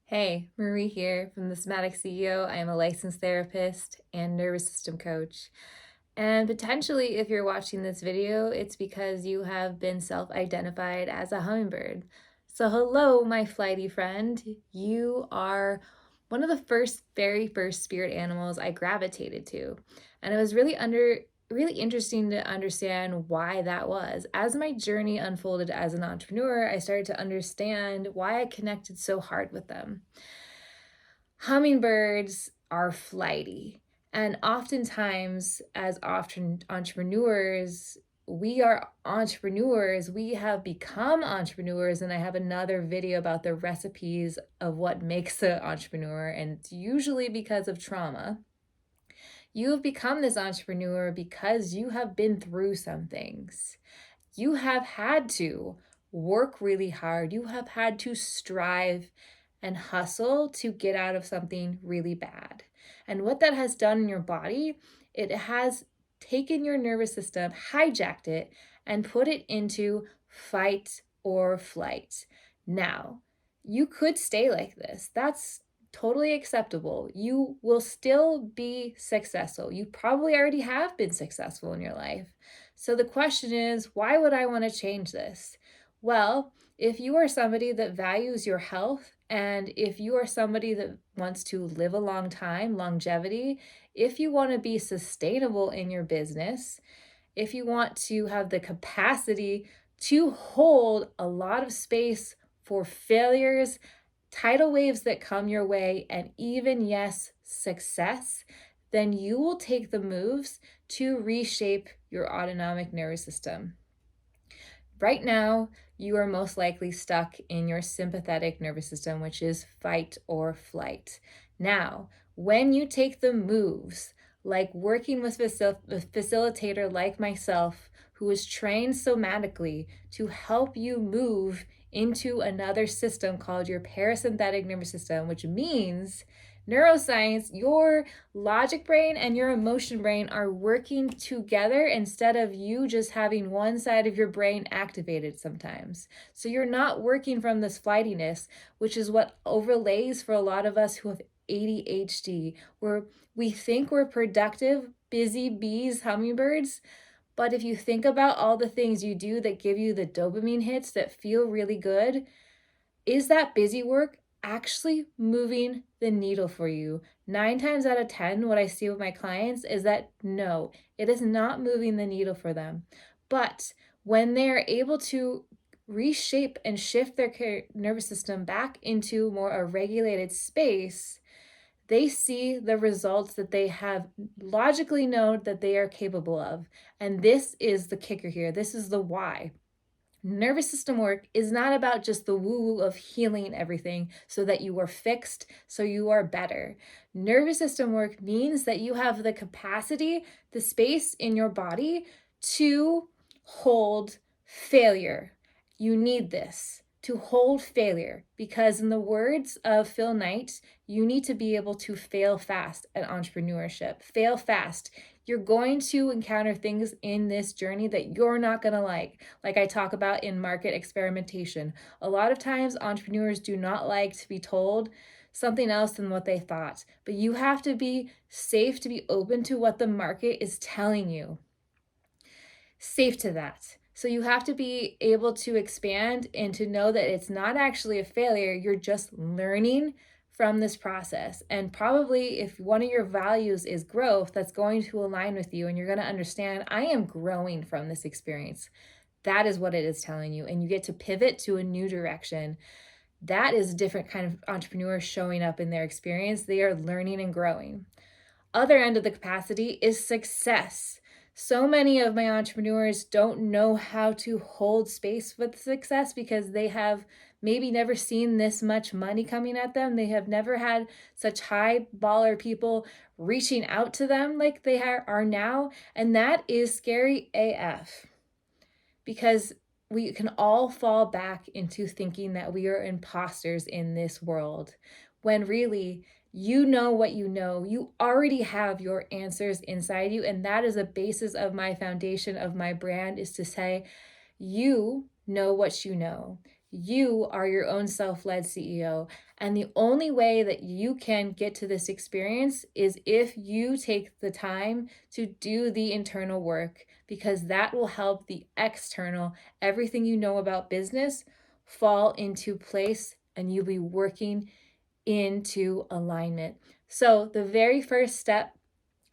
Hey, Marie here from the Somatic CEO. I am a licensed therapist and nervous system coach. And potentially, if you're watching this video, it's because you have been self-identified as a hummingbird. So hello, my flighty friend. You are one of the very first spirit animals I gravitated to. And it was really interesting to understand why that was. As my journey unfolded as an entrepreneur, I started to understand why I connected so hard with them. Hummingbirds are flighty, and oftentimes, as often entrepreneurs, we are entrepreneurs. We have become entrepreneurs, and I have another video about the recipes of what makes an entrepreneur, and it's usually because of trauma. You have become this entrepreneur because you have been through some things. You have had to work really hard. You have had to strive and hustle to get out of something really bad. And what that has done in your body, it has taken your nervous system, hijacked it, and put it into fight or flight. Now, you could stay like this. That's totally acceptable. You will still be successful. You probably already have been successful in your life. So the question is, why would I want to change this? Well, if you are somebody that values your health, and if you are somebody that wants to live a long time, longevity, if you want to be sustainable in your business, if you want to have the capacity to hold a lot of space for failures, tidal waves that come your way, and even, yes, success, then you will take the moves to reshape your autonomic nervous system. Right now, you are most likely stuck in your sympathetic nervous system, which is fight or flight. Now, when you take the moves, like working with a facilitator like myself, who is trained somatically to help you move into another system called your parasympathetic nervous system, which means neuroscience, your logic brain and your emotion brain are working together instead of you just having one side of your brain activated sometimes. So you're not working from this flightiness, which is what overlays for a lot of us who have ADHD, where we think we're productive, busy bees, hummingbirds. But if you think about all the things you do that give you the dopamine hits that feel really good, is that busy work actually moving the needle for you? 9 times out of 10, what I see with my clients is that no, it is not moving the needle for them. But when they're able to reshape and shift their nervous system back into more a regulated space, they see the results that they have logically known that they are capable of. And this is the kicker here. This is the why. Nervous system work is not about just the woo-woo of healing everything so that you are fixed, so you are better. Nervous system work means that you have the capacity, the space in your body to hold failure. You need this to hold failure because, in the words of Phil Knight, you need to be able to fail fast at entrepreneurship. Fail fast. You're going to encounter things in this journey that you're not going to like I talk about in market experimentation. A lot of times entrepreneurs do not like to be told something else than what they thought, but you have to be safe to be open to what the market is telling you. Safe to that. So you have to be able to expand and to know that it's not actually a failure. You're just learning from this process. And probably if one of your values is growth, that's going to align with you and you're going to understand, I am growing from this experience. That is what it is telling you. And you get to pivot to a new direction. That is a different kind of entrepreneur showing up in their experience. They are learning and growing. Other end of the capacity is success. So many of my entrepreneurs don't know how to hold space with success because they have maybe never seen this much money coming at them. They have never had such high baller people reaching out to them like they are now. And that is scary AF because we can all fall back into thinking that we are imposters in this world when really you know what you know. You already have your answers inside you. And that is a basis of my foundation of my brand, is to say, you know what you know. You are your own self-led CEO. And the only way that you can get to this experience is if you take the time to do the internal work, because that will help the external, everything you know about business, fall into place and you'll be working into alignment. So the very first step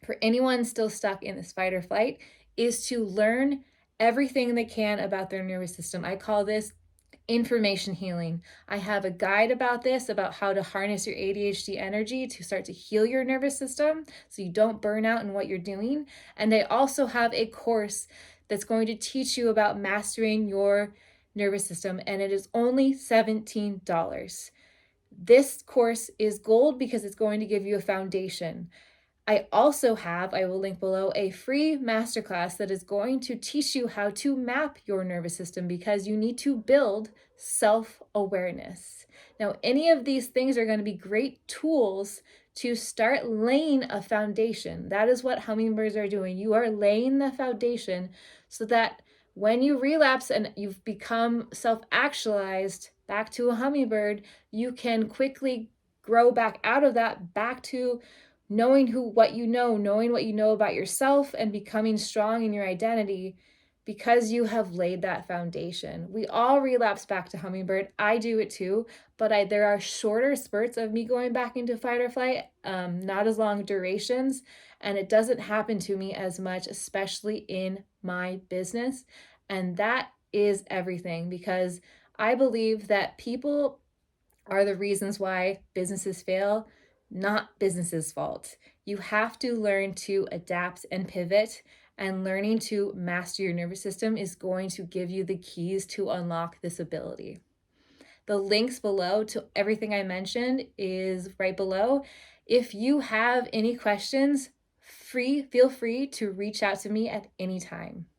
for anyone still stuck in this fight or flight is to learn everything they can about their nervous system. I call this information healing. I have a guide about this, about how to harness your ADHD energy to start to heal your nervous system so you don't burn out in what you're doing. And I also have a course that's going to teach you about mastering your nervous system, and it is only $17. This course is gold because it's going to give you a foundation. I also have, I will link below, a free masterclass that is going to teach you how to map your nervous system, because you need to build self-awareness. Now, any of these things are going to be great tools to start laying a foundation. That is what hummingbirds are doing. You are laying the foundation so that when you relapse and you've become self-actualized back to a hummingbird, you can quickly grow back out of that, back to knowing what you know about yourself, and becoming strong in your identity because you have laid that foundation. We all relapse back to hummingbird. I do it too, but there are shorter spurts of me going back into fight or flight, not as long durations, and it doesn't happen to me as much, especially in my business. And that is everything, because I believe that people are the reasons why businesses fail, not business's fault. You have to learn to adapt and pivot, and learning to master your nervous system is going to give you the keys to unlock this ability. The links below to everything I mentioned is right below. If you have any questions, feel free to reach out to me at any time.